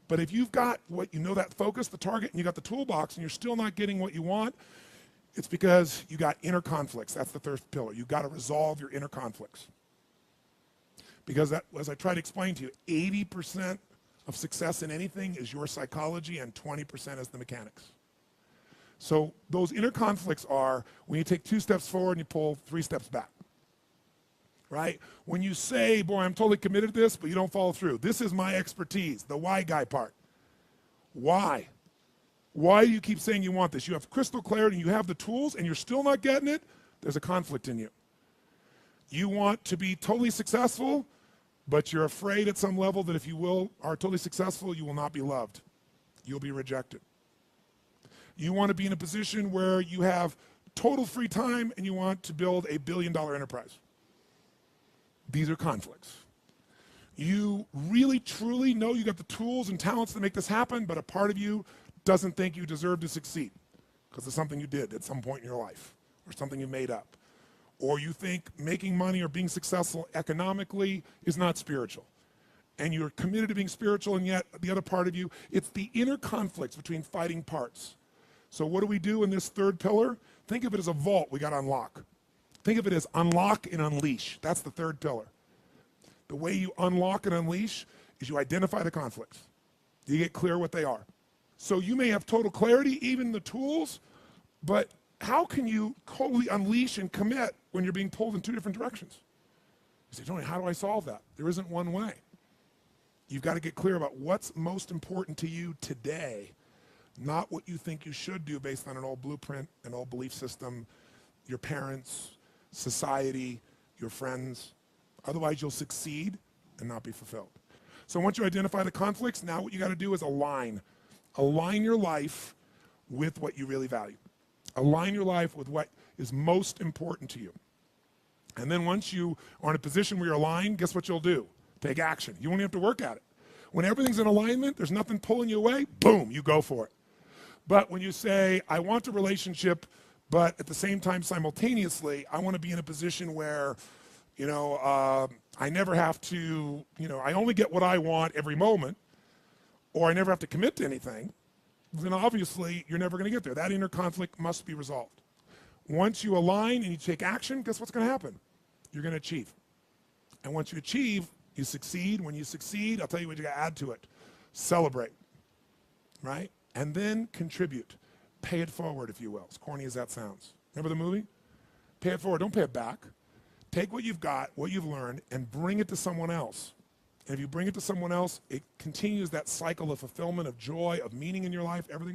But if you've got what you know, that focus, the target, and you got the toolbox, and you're still not getting what you want, it's because you got inner conflicts. That's the third pillar. You've got to resolve your inner conflicts. Because that, as I tried to explain to you, 80% of success in anything is your psychology and 20% is the mechanics. So those inner conflicts are when you take 2 steps forward and you pull 3 steps back. Right? When you say, boy, I'm totally committed to this, but you don't follow through. This is my expertise, the why guy part. Why? Why do you keep saying you want this? You have crystal clarity and you have the tools and you're still not getting it, there's a conflict in you. You want to be totally successful, but you're afraid at some level that if you are totally successful, you will not be loved. You'll be rejected. You want to be in a position where you have total free time and you want to build a billion-dollar enterprise. These are conflicts. You really, truly know you got the tools and talents to make this happen, but a part of you doesn't think you deserve to succeed because it's something you did at some point in your life or something you made up. Or you think making money or being successful economically is not spiritual. And you're committed to being spiritual, and yet the other part of you, it's the inner conflicts between fighting parts. So what do we do in this third pillar? Think of it as a vault we got to unlock. Think of it as unlock and unleash. That's the third pillar. The way you unlock and unleash is you identify the conflicts. You get clear what they are. So you may have total clarity, even the tools, but how can you totally unleash and commit when you're being pulled in 2 different directions? You say, Tony, how do I solve that? There isn't one way. You've got to get clear about what's most important to you today, not what you think you should do based on an old blueprint, an old belief system, your parents, society, your friends. Otherwise, you'll succeed and not be fulfilled. So once you identify the conflicts, now what you got to do is align. Align your life with what you really value. Align your life with what is most important to you. And then once you are in a position where you're aligned, guess what you'll do? Take action. You won't even have to work at it. When everything's in alignment, there's nothing pulling you away, boom, you go for it. But when you say, I want a relationship, but at the same time, simultaneously, I want to be in a position where, I never have to, I only get what I want every moment, or I never have to commit to anything, then obviously you're never going to get there. That inner conflict must be resolved. Once you align and you take action, guess what's going to happen? You're going to achieve. And once you achieve, you succeed. When you succeed, I'll tell you what you got to add to it. Celebrate, right? And then contribute. Pay it forward, if you will, as corny as that sounds. Remember the movie? Pay it forward, don't pay it back. Take what you've got, what you've learned, and bring it to someone else. And if you bring it to someone else, it continues that cycle of fulfillment, of joy, of meaning in your life, everything works.